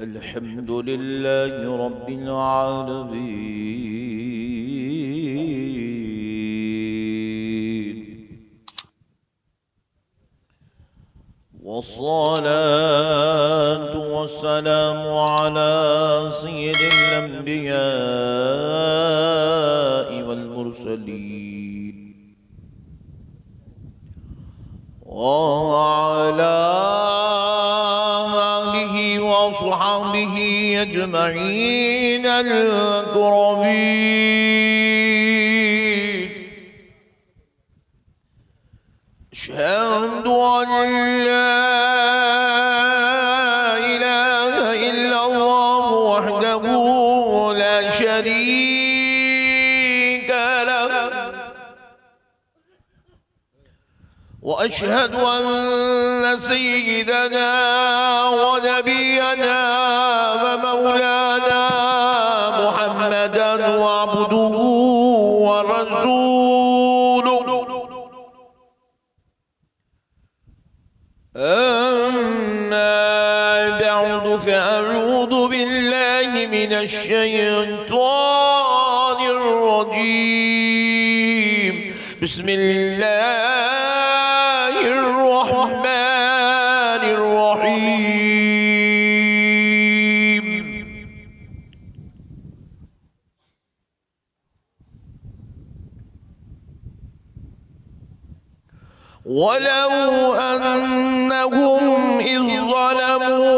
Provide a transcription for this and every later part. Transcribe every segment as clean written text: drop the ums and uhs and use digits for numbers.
अल्हम्दुलिल्लाहि रब्बिल आलमीन वस्सलातु वस्सलामु अला सय्यिदिल अंबिया'i वल मुरसलीन व अला वसहबिही अजमईन अल-अकरमीन। अशहदु अन ला इलाहा इल्लल्लाह वहदहू ला शरीक लह व अशहदु अन्न सय्यिदना व नबियना व मौलाना मुहम्मदन अब्दुहु व रसूलुहु। अम्मा बअद फअऊज़ु बिल्लाहि मिनश शैतानिर रजीम। बिस्मिल्लाहिर रहमानिर रहीम। वलौ अन्नहुम इज़ ज़लमू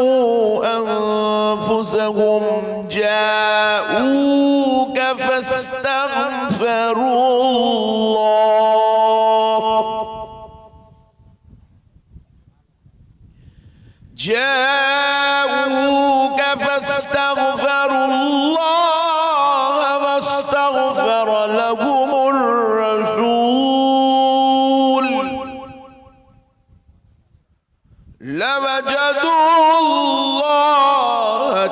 अन्फुसहुम जाऊक फस्तग़फ़िरुल्लाह वस्तग़फ़र लहुमुर रसूल लवजदुल्लाह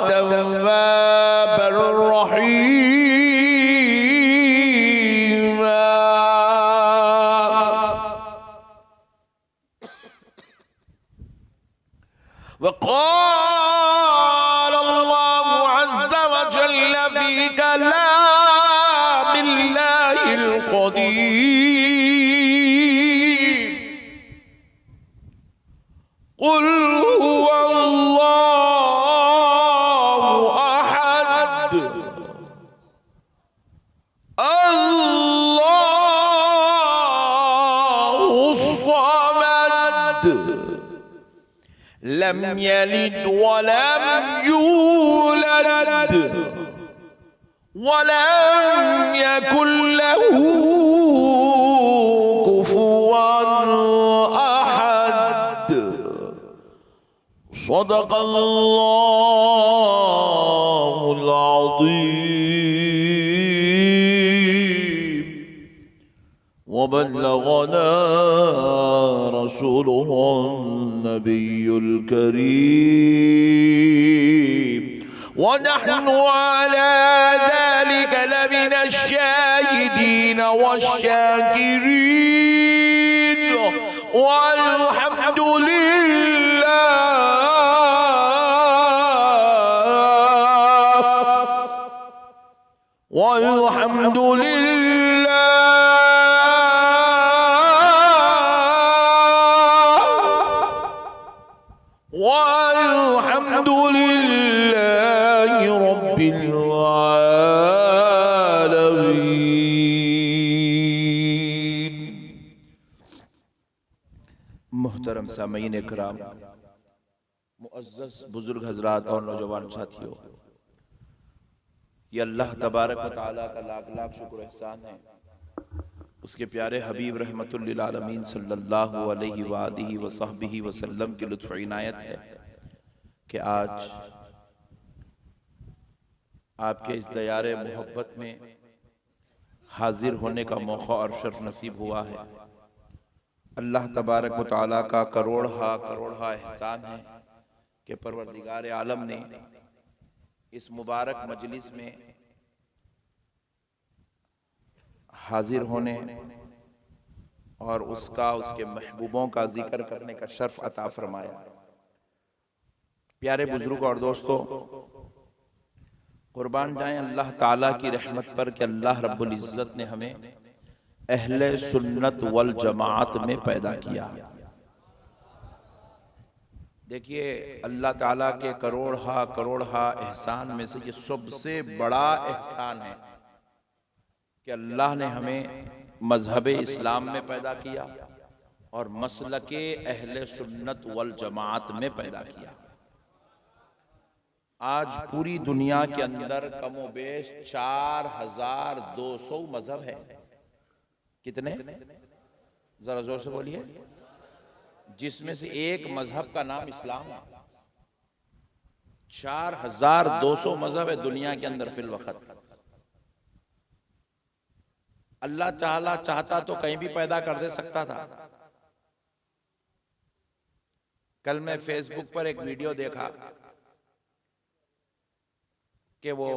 तव्वाबर रहीमा। वक़ाल अल्लाहु अज़्ज़ व जल्ल फ़ी कलामिल्लाहिल क़दीम क़ुल हुवल्लाहु अहद अल्लाहुस समद लम यलिद वलम यूलद वलम यकुल लहू कुफुवन अहद। सदक़ल्लाहुल अज़ीम व बल्लगना रसूलुहुन नबियुल करीम व नहनु अला ज़ालिका लमिनश शाहिदीन वश्शाकिरीन वल्हम्दुलिल्लाहि रब्बिल आलमीन। मुहतरम सामीन इकराम, मुअज़्ज़ज़ बुजुर्ग हजरात और नौजवान साथियों, ये अल्लाह तबारक व तआला का लाख लाख शुक्र एहसान है, उसके प्यारे हबीब रहमतुल लिल आलमीन सल्लल्लाहु अलैहि व आलिहि व सहबिही वसल्लम की लुत्फ़ इनायत है कि आज आपके इस दयारे मोहब्बत में हाजिर होने का मौका और शर्फ नसीब हुआ है। अल्लाह तबारक व तआला का करोड़हा एहसान है कि परवरदिगार आलम ने इस मुबारक मजलिस में हाजिर होने और उसका उसके महबूबों का जिक्र करने का शर्फ अता फरमाया। प्यारे बुजुर्ग और दोस्तों, कुर्बान जाएं अल्लाह ताला की रहमत पर कि अल्लाह रब्बुल इज्जत ने हमें अहले सुन्नत वल जमात में पैदा किया। देखिए, अल्लाह ताला के करोड़ हा एहसान में से ये सबसे बड़ा एहसान है कि अल्लाह ने हमें मजहब इस्लाम में पैदा किया और मसलके अहले सुन्नत वल जमात में पैदा किया। आज पूरी दुनिया के अंदर कमोबेश 4200 मजहब है। कितने? जरा जोर से बोलिए। जिसमें से एक मजहब का नाम इस्लाम है। 4200 मजहब है दुनिया के अंदर फिल वक्त। अल्लाह ताला चाहता तो कहीं भी पैदा कर दे सकता था। कल मैं फेसबुक पर एक वीडियो देखा कि वो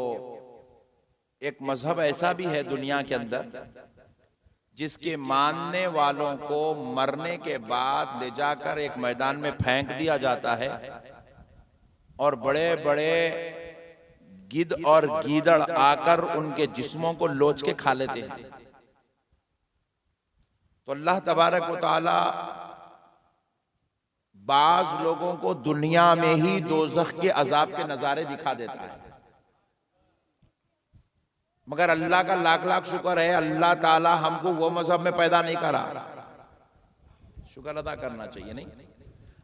एक मजहब ऐसा भी है दुनिया के अंदर जिसके मानने वालों को मरने के बाद ले जाकर एक मैदान में फेंक दिया जाता है और बड़े बड़े गिद्ध और गीदड़ आकर उनके जिस्मों को लोच के खा लेते हैं। तो अल्लाह तबारक व तआला बाज लोगों को दुनिया में ही दोज़ख के अजाब के नजारे दिखा देता है, मगर अल्लाह का लाख लाख शुक्र है अल्लाह ताला हमको वो मजहब में पैदा नहीं करा। शुक्र अदा करना चाहिए। नहीं,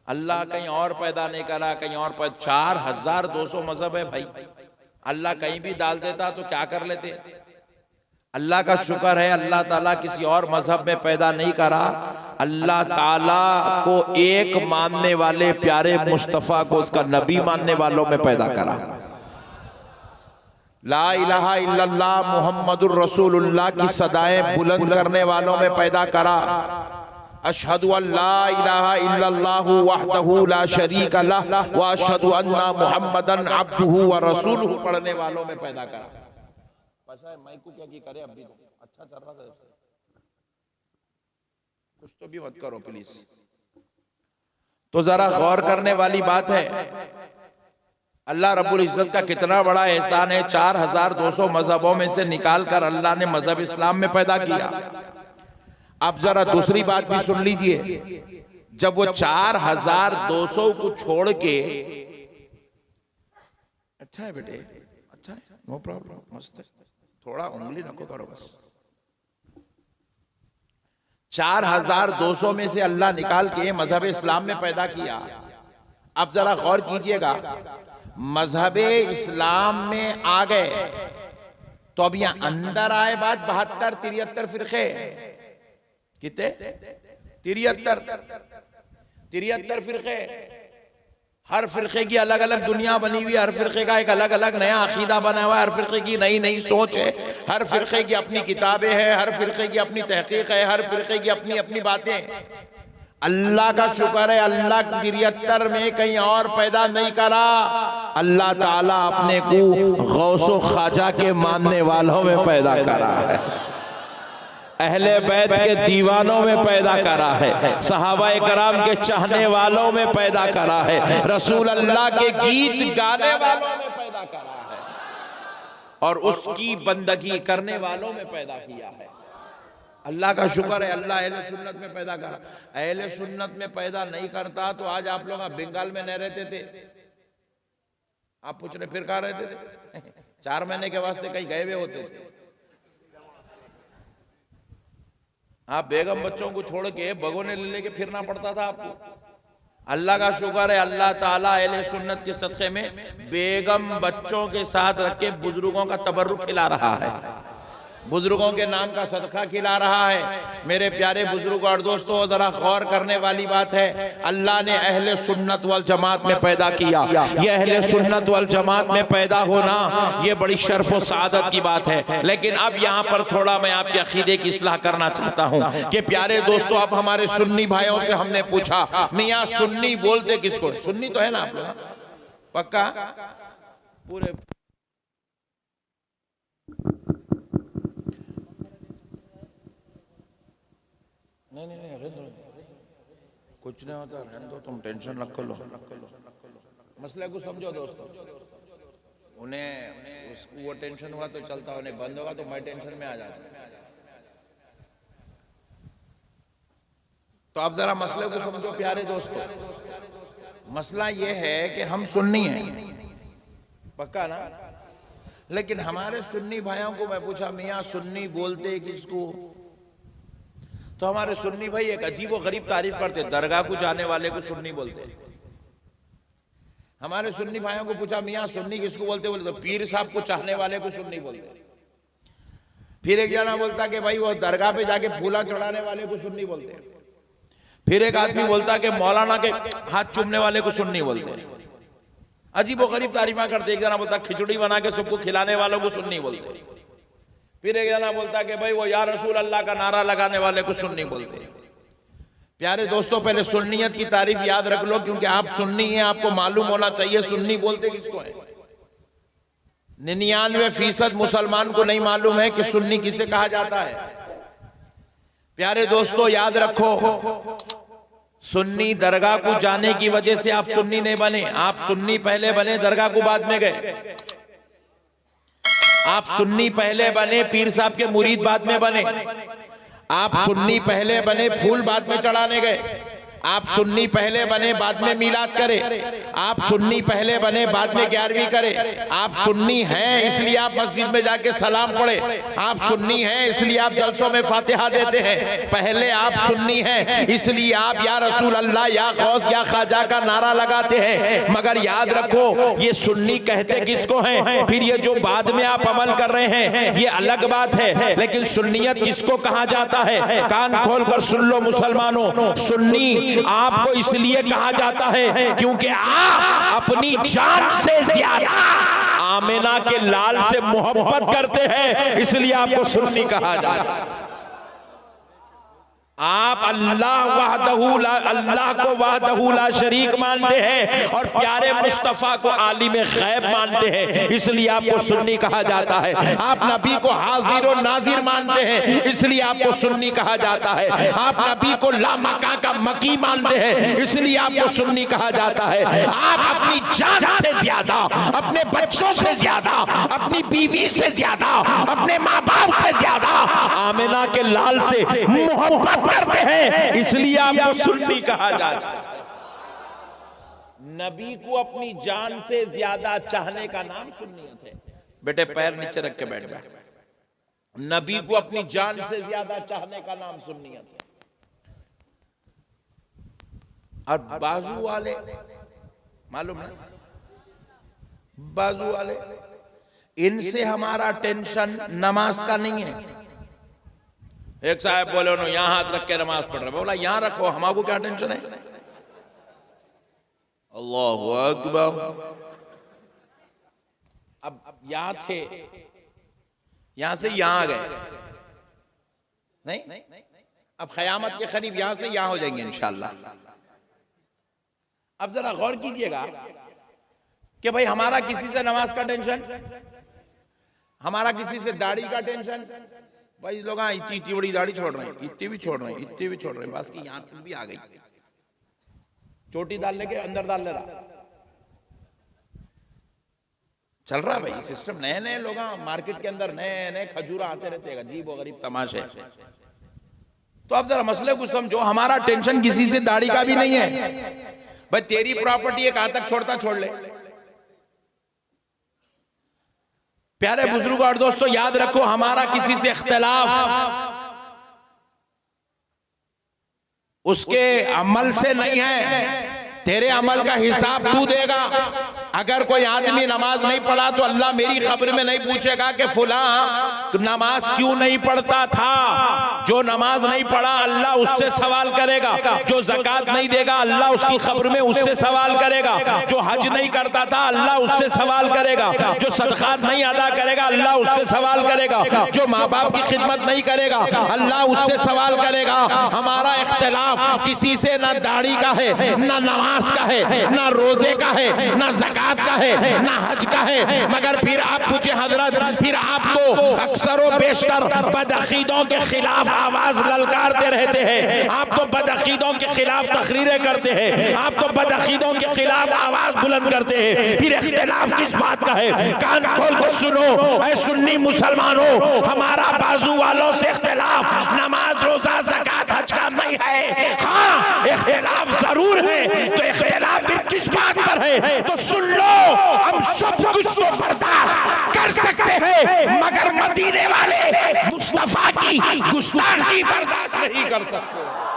अल्लाह कहीं और पैदा नहीं करा, कहीं और 4200 मजहब है भाई। अल्लाह कहीं भी डाल देता तो क्या कर लेते। अल्लाह का शुक्र है अल्लाह ताला किसी और मजहब में पैदा नहीं करा। अल्लाह ताला को एक मानने वाले प्यारे मुस्तफा को उसका नबी मानने वालों में पैदा करा। ला इलाहा इल्लल्लाह मुहम्मदुर रसूलुल्लाह की सदाएं बुलंद करने वालों में पैदा करा। अशहदु अल्ला इलाहा इल्लल्लाहु वहदहु ला शरीका लह व अशहदु अन्ना मुहम्मदन अब्दुहु व रसूलुहु पढ़ने वालों में पैदा करा। पता है माइक को क्या की करे, अभी तो अच्छा चल रहा था, कुछ तो भी मत करो प्लीज। तो जरा गौर करने वाली बात है, अल्लाह रब्बुल इज्जत का कितना बड़ा एहसान है। 4200 मजहबों में से निकालकर अल्लाह ने मजहब इस्लाम में पैदा किया। अब जरा दूसरी बात भी सुन लीजिए, जब वो 4200 को छोड़ के, अच्छा है बेटे, अच्छा है, नो प्रॉब्लम, मस्त है, थोड़ा उंगली नको करो बस। 4200 में से अल्लाह निकाल के मजहब इस्लाम में पैदा किया। अब जरा गौर कीजिएगा, मजहब इस्लाम में आ गए तो अब यहां अंदर आए बात 72-73 फिरके। कितने? 73 फिरके। हर फिरके की अलग अलग दुनिया बनी हुई है, हर फिरके का एक अलग अलग नया अकीदा बना हुआ है, हर फिरके की नई नई सोच है, हर फिरके की अपनी किताबें हैं, हर फिरके की अपनी तहकीक है, हर फिरके की अपनी अपनी बातें। अल्लाह का शुक्र है अल्लाह 73 में कहीं और पैदा नहीं करा। अल्लाह ताला अपने को गौसो ख्वाजा के मानने वालों में पैदा करा है, अहले बैत के दीवानों में पैदा करा है, सहाबा कराम के चाहने वालों में पैदा करा है, रसूल अल्लाह के गीत गाने वालों में पैदा करा है और उसकी बंदगी करने वालों में पैदा किया है। अल्लाह का शुक्र है अल्लाह अहले सुन्नत में पैदा करा। अहले सुन्नत में पैदा नहीं करता तो आज आप लोग बंगाल में नहीं रहते थे। आप पूछ रहे फिर कहाँ रहते थे? 4 महीने के वास्ते कहीं गए हुए होते थे। आप बेगम बच्चों को छोड़ के भगोने ले लेके फिरना पड़ता था आपको। अल्लाह का शुक्र है अल्लाह ताला अहले सुन्नत के सदक़े में बेगम बच्चों के साथ रख के बुजुर्गों का तबर्रुक खिला रहा है, बुजुर्गों के नाम का सदका खिला रहा है। मेरे प्यारे बुजुर्ग और दोस्तों, जरा गौर करने वाली बात है, अल्लाह ने अहले सुन्नत वल जमात में पैदा किया। ये अहले सुन्नत वल जमात में पैदा होना ये बड़ी शर्फ और सआदत की बात है। लेकिन अब यहाँ पर थोड़ा मैं आपके अकीदे की इस्लाह करना चाहता हूँ कि प्यारे दोस्तों, अब हमारे सुन्नी भाइयों से हमने पूछा, मियाँ सुन्नी बोलते किसको? सुन्नी तो है ना आप लोग? पक्का? पूरे नहीं, कुछ नहीं होता, रहने दो, तुम टेंशन रख लो। मसले को समझो दोस्तों। उन्हें उसको वो टेंशन हुआ तो चलता, उन्हें बंद होगा तो मैं टेंशन में आ जाता। तो आप जरा मसले को समझो प्यारे दोस्तों। मसला ये है कि हम सुन्नी हैं, पक्का ना? लेकिन हमारे सुन्नी भाइयों को मैं पूछा, मियाँ सुन्नी बोलते किसको? तो हमारे सुन्नी भाई एक अजीब व गरीब तारीफ करते, दरगाह को जाने वाले को सुन्नी बोलते। हमारे सुन्नी भाइयों को पूछा, मियाँ सुन्नी किसको बोलते? बोलते तो पीर साहब को चाहने वाले को सुन्नी बोलते। फिर एक जना बोलता कि भाई वो दरगाह पे जाके फूला चढ़ाने वाले को सुन्नी बोलते। फिर एक आदमी बोलता कि मौलाना के हाथ चूमने वाले को सुन्नी बोलते। अजीब व गरीब तारीफा करते। एक जना बोलता खिचड़ी बना के सबको खिलाने वालों को सुन्नी बोलते। फिर एक जना बोलता कि भाई वो या रसूल अल्लाह का नारा लगाने वाले को सुन्नी बोलते। प्यारे दोस्तों, पहले सुन्नियत की तारीफ याद रख लो, क्योंकि आप सुन्नी हैं, आपको मालूम होना चाहिए सुन्नी बोलते किसको है। 99% मुसलमान को नहीं मालूम है कि सुन्नी किसे कहा जाता है। प्यारे दोस्तों याद रखो, सुन्नी दरगाह को जाने की वजह से आप सुन्नी नहीं बने। आप सुन्नी पहले बने, दरगाह को बाद में गए। आप सुन्नी पहले बने, पीर साहब के मुरीद बाद में बने। आप सुन्नी पहले बने, फूल बाद में चढ़ाने गए। आप सुन्नी पहले बने, बाद में मीलाद करे। आप सुन्नी पहले बने, बाद में 11वीं करे। आप सुन्नी हैं इसलिए आप मस्जिद में जाके सलाम पढ़े। आप सुन्नी हैं इसलिए आप जलसों में फातिहा देते हैं। पहले आप सुन्नी हैं इसलिए आप या रसूल अल्लाह, या गौस, या ख्वाजा का नारा लगाते हैं। मगर याद रखो, ये सुन्नी कहते किसको हैं? फिर ये जो बाद में आप अमल कर रहे हैं ये अलग बात है, लेकिन सुन्नियत किसको कहा जाता है? कान खोलकर सुन लो मुसलमानों, सुन्नी आपको इसलिए कहा जाता है क्योंकि आप अपनी जान से ज्यादा आमिना के लाल से मोहब्बत करते हैं, इसलिए आपको सुन्नी कहा जाता है। आप अल्लाह को वहदहू ला शरीक मानते हैं और प्यारे मुस्तफा को आलिम गैब मानते हैं, इसलिए आपको सुन्नी कहा जाता है। आप नबी को हाजिर और नाजिर मानते हैं, इसलिए आपको सुन्नी कहा जाता है। आप नबी को लामका का मकी मानते हैं, इसलिए आपको सुन्नी कहा जाता है। आप अपनी जान से ज्यादा, अपने बच्चों से ज्यादा, अपनी बीवी से ज्यादा, अपने माँ बाप से ज्यादा आमिना के लाल से मोहब्बत करते हैं, इसलिए आपको सुन्नी कहा जाता है। नबी को अपनी जान से ज्यादा चाहने का नाम सुन्नियत है। बेटे पैर नीचे रख के बैठ जा। नबी को अपनी जान से ज्यादा चाहने का नाम सुन्नियत है। और बाजू वाले, मालूम ना, बाजू वाले, इनसे हमारा टेंशन नमाज का नहीं है। एक साहब बोले उन्होंने यहां हाथ रख के नमाज पढ़ रहे, बोला यहां रखो, हमारे क्या टेंशन है। अल्लाहु अकबर। अब यहां थे, यहां से यहां गए, नहीं, अब क़यामत के करीब यहां से यहां हो जाएंगे इंशाअल्लाह। अब जरा गौर कीजिएगा कि भाई हमारा किसी से नमाज का टेंशन, हमारा किसी से दाढ़ी का टेंशन। भाई लोग इतनी बड़ी दाढ़ी छोड़ रहे हैं, इतनी भी छोड़ रहे हैं, इतनी भी छोड़ रहे हैं, बस की यहां तक भी आ गई, चोटी डाल लेके अंदर डाल ले रहा, चल रहा है भाई सिस्टम। नए नए लोग मार्केट के अंदर नए नए खजूरा आते रहते हैं, अजीब और गरीब तमाशे। तो अब जरा मसले को समझो, हमारा टेंशन किसी से दाढ़ी का भी नहीं है। भाई तेरी प्रॉपर्टी है, कहां तक छोड़ता छोड़ ले। प्यारे बुजुर्ग और दोस्तों याद रखो, हमारा किसी से इख्तिलाफ उसके अमल से नहीं है, तेरे अमल का हिसाब तू देगा। अगर कोई आदमी नमाज नहीं पढ़ा तो अल्लाह मेरी खबर में नहीं पूछेगा कि फुला नमाज क्यों नहीं पढ़ता था। जो नमाज नहीं पढ़ा अल्लाह उससे सवाल करेगा। जो ज़कात नहीं देगा अल्लाह उसकी खबर में उससे सवाल करेगा। जो हज नहीं करता था अल्लाह उससे सवाल करेगा। जो सदकात नहीं अदा करेगा अल्लाह उससे सवाल करेगा। जो माँ बाप की खिदमत नहीं करेगा अल्लाह उससे सवाल करेगा। हमारा इख्तिलाफ किसी से ना दाढ़ी का है, ना नमाज का है, ना रोजे का है, ना ज़कात ज़कात का है ना हज का है। मगर फिर आप पूछे हजरत, फिर आप तो अक्सर व बेशतर बदअकीदों के खिलाफ आवाज ललकारते रहते हैं, आप तो बदअकीदों के खिलाफ तकरीरें करते हैं, आप तो बदअकीदों के खिलाफ आवाज बुलंद करते हैं। फिर इख्तिलाफ किस बात का है? कान खोल कर सुनो ऐ सुन्नी मुसलमानों, हमारा बाजू वालों से इख्तिलाफ नमाज रोजा ज़कात हज का नहीं है। हाँ इख्तिलाफ जरूर है, तो इख्तिलाफ फिर किस बात पर है? तो सुन लो, हम सब कुछ तो बर्दाश्त कर सकते हैं, मगर मदीने वाले मुस्तफा की गुस्ताखी बर्दाश्त नहीं कर सकते।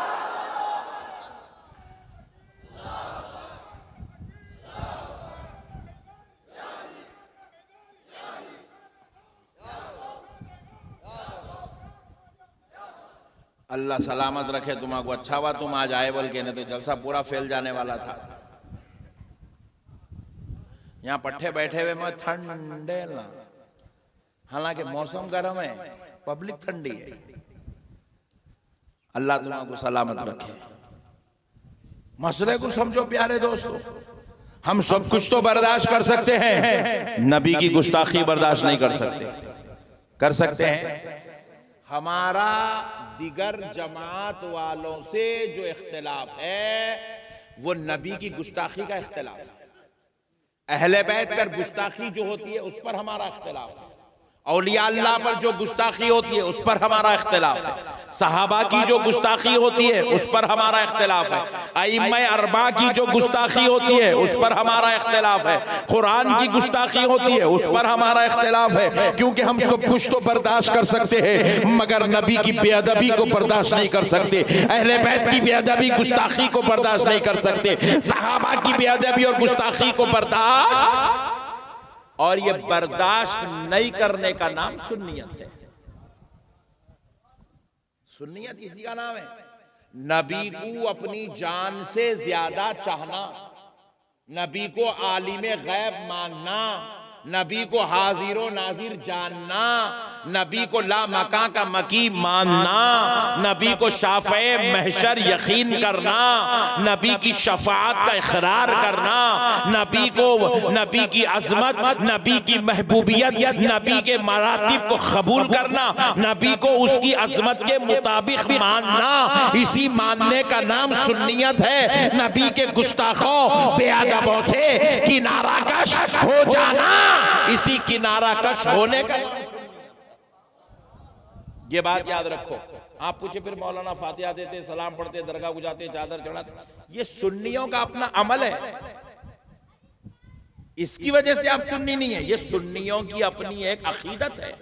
अल्लाह सलामत रखे तुम्हारा, अच्छा हुआ तुम आज आए, बोल के नहीं तो जलसा पूरा फैल जाने वाला था। यहाँ पट्टे बैठे हुए मैं ठंडे ना, हालांकि मौसम गर्म है, पब्लिक ठंडी है। अल्लाह तुम्हारा सलामत रखे। मसले को समझो प्यारे दोस्तों, हम सब कुछ तो बर्दाश्त कर सकते हैं, नबी की गुस्ताखी बर्दाश्त नहीं कर सकते। कर सकते हैं हमारा दिगर जमात वालों से जो इख्तिलाफ है वो नबी की गुस्ताखी का इख्तिलाफ है। अहले बैत पर गुस्ताखी जो होती है उस पर हमारा इख्तिलाफ है, औलिया अल्लाह पर जो गुस्ताखी होती है उस पर हमारा इख्तिलाफ है, सहाबा की जो गुस्ताखी होती है उस पर हमारा इख्तिलाफ है, अइम्मा अरबा की जो गुस्ताखी होती है उस पर हमारा इख्तिलाफ है, कुरान की गुस्ताखी होती है उस पर हमारा इख्तिलाफ है। क्योंकि हम सब कुछ तो बर्दाश्त कर सकते हैं, मगर नबी की बेअदबी को बर्दाश्त नहीं कर सकते, अहले बैत की बेअदबी गुस्ताखी को बर्दाश्त नहीं कर सकते, सहाबा की बेअदबी और गुस्ताखी को बर्दाश्त, और ये बर्दाश्त नहीं करने का नाम सुन्नियत है। सुन्नियत इसी का नाम है। नबी को अपनी जान से ज्यादा चाहना, नबी को आलिम गैब मानना, नबी को हाजिर नाजिर जानना, नबी को ला मका का मकी मानना, नबी को शाफ़े महशर यकीन करना, नबी की शफाअत का इकरार करना, नबी को, नबी की अजमत, नबी की महबूबियत, नबी के मरातिब को कबूल करना, नबी को उसकी अजमत के मुताबिक मानना, इसी मानने का नाम सुन्नियत है। नबी के गुस्ताखों बेअदबों से किनारा कश हो जाना, इसी किनारा कश होने का, ये बात याद रखो। आप पूछे फिर मौलाना फातिहा देते, सलाम पढ़ते, दरगाह को जाते, चादर चढ़ाते, ये सुन्नियों का अपना अमल है, इसकी वजह से आप सुन्नी नहीं है, ये सुन्नियों की अपनी एक अकीदत है।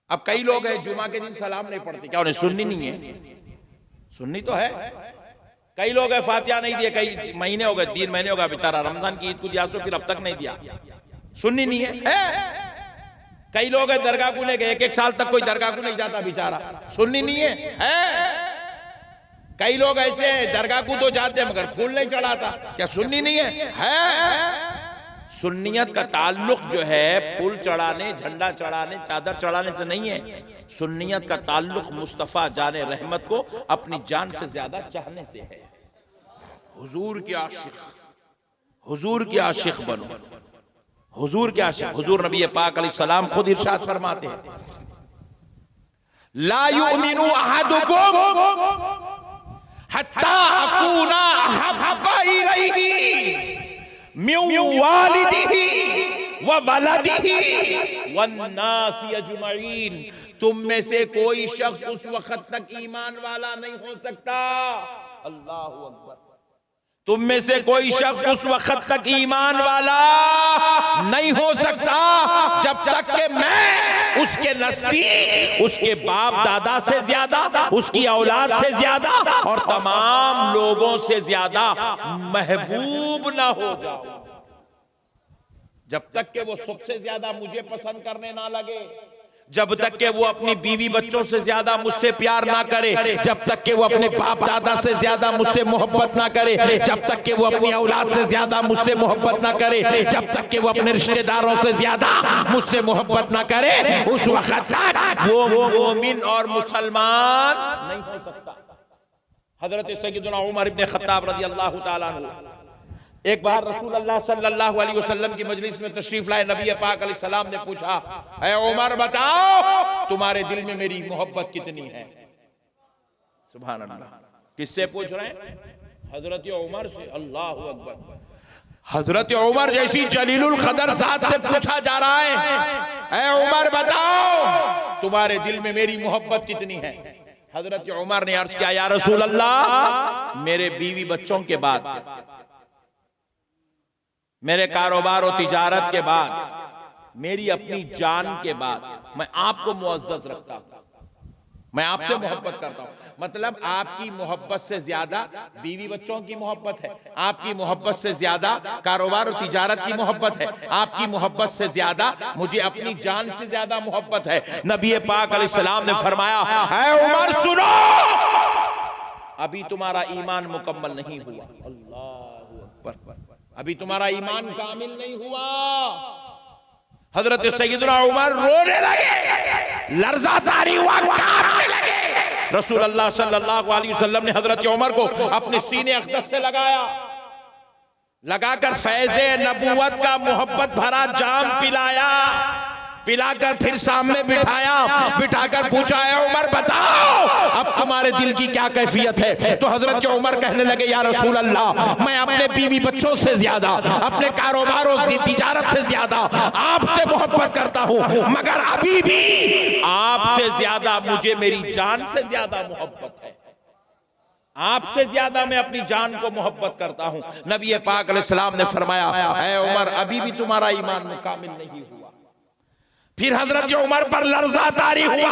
अब कई लोग हैं जुमा के दिन सलाम नहीं पढ़ते, क्या उन्हें सुन्नी नहीं है? सुन्नी तो है। कई लोग हैं फातिहा नहीं दिए, कई महीने हो गए, 3 महीने हो गए, बेचारा रमजान की ईद को दिया तो फिर अब तक नहीं दिया, सुन्नी नहीं है। कई लोग हैं दरगाह को लेके 1-1 साल तक कोई दरगाह को नहीं जाता, बेचारा सुन्नी नहीं है। कई लोग ऐसे हैं दरगाह को तो जाते हैं मगर फूल नहीं चढ़ाता, क्या सुन्नी नहीं है? सुन्नियत का ताल्लुक जो है फूल चढ़ाने, झंडा चढ़ाने, चादर चढ़ाने से नहीं है। सुन्नियत का ताल्लुक मुस्तफा जाने रहमत को अपनी जान से ज्यादा चाहने से है। हुजूर के आशिक, हुजूर के आशिक बनो, हुजूर के आशिक। हुजूर नबी पाक अलैहिस्सलाम खुद इरशाद फरमाते हैं, ला युमिनु अहदुकुम हत्ता अकूना अहब्बा इलैहि मिन वालिदिही व वलदिही वन्नासी अजमईन। तुम में से कोई शख्स उस वक्त तक ईमान वाला नहीं हो सकता, अल्लाहु अकबर, तुम में से कोई शख्स उस वक्त तक ईमान वाला नहीं हो सकता जब तक कि मैं उसके नज़दीक उसके बाप दादा से ज्यादा, उसकी औलाद से ज्यादा और तमाम लोगों से ज्यादा महबूब ना हो जाऊं। जब तक कि वो सबसे ज्यादा मुझे पसंद करने ना लगे, जब तक कि वो अपनी बीवी बच्चों से ज्यादा मुझसे प्यार ना करे, जब तक कि वो अपने बाप दादा से ज्यादा मुझसे मोहब्बत ना करे, जब तक कि वो अपनी औलाद से ज्यादा मुझसे मोहब्बत ना करे, जब तक कि वो अपने रिश्तेदारों से ज्यादा मुझसे मोहब्बत ना करे, उस वक्त तक वो मोमिन और मुसलमान नहीं हो सकता। हजरत सैयदना उमर इब्न खत्ताब रज़ियल्लाहु ताला अन्हु एक बार रसूल अल्लाह सल्लल्लाहु अलैहि वसल्लम की मजलिस में तशरीफ लाए, नबी पाक अलैहि सलाम ने पूछा, ऐ उमर बताओ तुम्हारे दिल में मेरी मोहब्बत कितनी है। सुभान अल्लाह, किससे पूछ रहे हैं? हजरत उमर से। अल्लाह अकबर। हजरत उमर जैसी जलीलुल कदर जात से पूछा जा रहा है, ऐ उमर बताओ तुम्हारे दिल में मेरी मोहब्बत कितनी है। हजरत उमर ने अर्ज किया, या रसूल अल्लाह, मेरे बीवी बच्चों के बाद, मेरे कारोबार और तिजारत के बाद, मेरी अपनी जान के बाद मैं आपको मुअज्जज रखता हूं, मैं आपसे मोहब्बत करता हूं। मतलब आपकी मोहब्बत से ज्यादा बीवी बच्चों की मोहब्बत है, आपकी मोहब्बत से ज्यादा कारोबार और तिजारत की मोहब्बत है, आपकी मोहब्बत से ज्यादा मुझे अपनी जान से ज्यादा मोहब्बत है। नबी पाक अलैहिस्सलाम ने फरमाया, ऐ उमर सुनो, अभी तुम्हारा ईमान मुकम्मल नहीं हुआ। अल्लाहु अकबर। अभी तुम्हारा ईमान कामिल नहीं हुआ। हजरत सैयदना उमर रोने लगे, लर्जा तारी हुआ, कांपने लगे। रसूल अल्लाह सल्लल्लाहु अलैहि वसल्लम ने हजरत उमर को अपने सीने अक़दस से लगाकर फैज़े नबूवत का मोहब्बत भरा जाम पिलाकर फिर सामने बिठाकर पूछा, है उमर बताओ अब तुम्हारे दिल की क्या कैफियत है। तो हजरत उमर कहने लगे, या रसूल अल्लाह, मैं अपने बीवी बच्चों से ज्यादा, अपने कारोबारों से, तिजारत से ज्यादा आपसे मोहब्बत करता हूं, मगर अभी भी आपसे ज्यादा मुझे मेरी जान से ज्यादा मोहब्बत है। आपसे ज्यादा मैं अपनी जान को मोहब्बत करता हूं। नबी पाक अलैहिस्सलाम ने फरमाया, ऐ उमर अभी भी तुम्हारा ईमान मुकामिल नहीं हुआ। फिर हजरत उमर पर लर्जा तारी हुआ,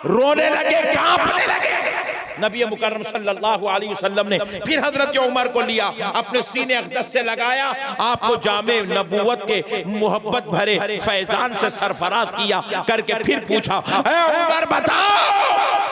रोने लगे, कांपने लगे। नबी मुकर्रम सल्लल्लाहु अलैहि वसल्लम ने फिर हजरत उमर को लिया, अपने सीने अक़दस से लगाया, आपको जामे नबूवत के मोहब्बत भरे फैजान से सरफराज किया करके फिर पूछा, ऐ उमर बताओ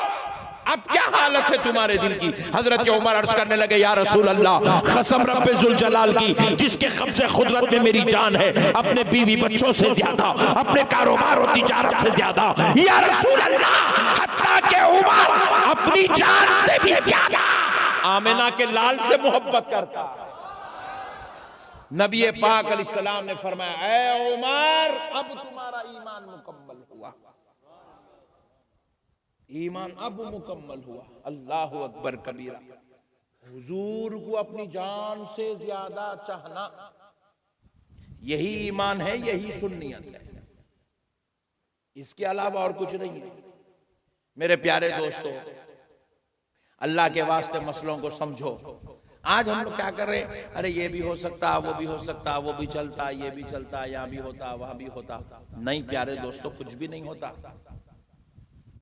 अब क्या हालत है तुम्हारे दिल की। हजरत उमर अर्ज करने लगे, या रसूल अल्लाह, कसम रब्बे जुल जलाल की जिसके कब्ज़े खुदरत में मेरी जान है, अपने बीवी बच्चों से ज्यादा, अपने कारोबार और तिजारत से ज्यादा, या रसूल अल्लाह, हत्ता के उमर अपनी जान से भी ज्यादा आमिना के लाल से मोहब्बत करता। नबी पाक अलैहिस्सलाम ने फरमाया, ऐ उमर अब तुम्हारा ईमान मुकम्मल हुआ, ईमान अब मुकम्मल हुआ। अल्लाहु अकबर कबीरा। हुजूर को अपनी जान से ज्यादा चाहना, यही ईमान है, यही सुन्नियत है, इसके अलावा और कुछ नहीं है। मेरे प्यारे दोस्तों, अल्लाह के वास्ते मसलों को समझो। आज हम लोग क्या कर रहे हैं, अरे ये भी हो सकता, वो भी हो सकता, वो भी चलता, ये भी चलता, यहाँ भी होता, वहां भी होता। नहीं प्यारे दोस्तों, कुछ भी नहीं होता।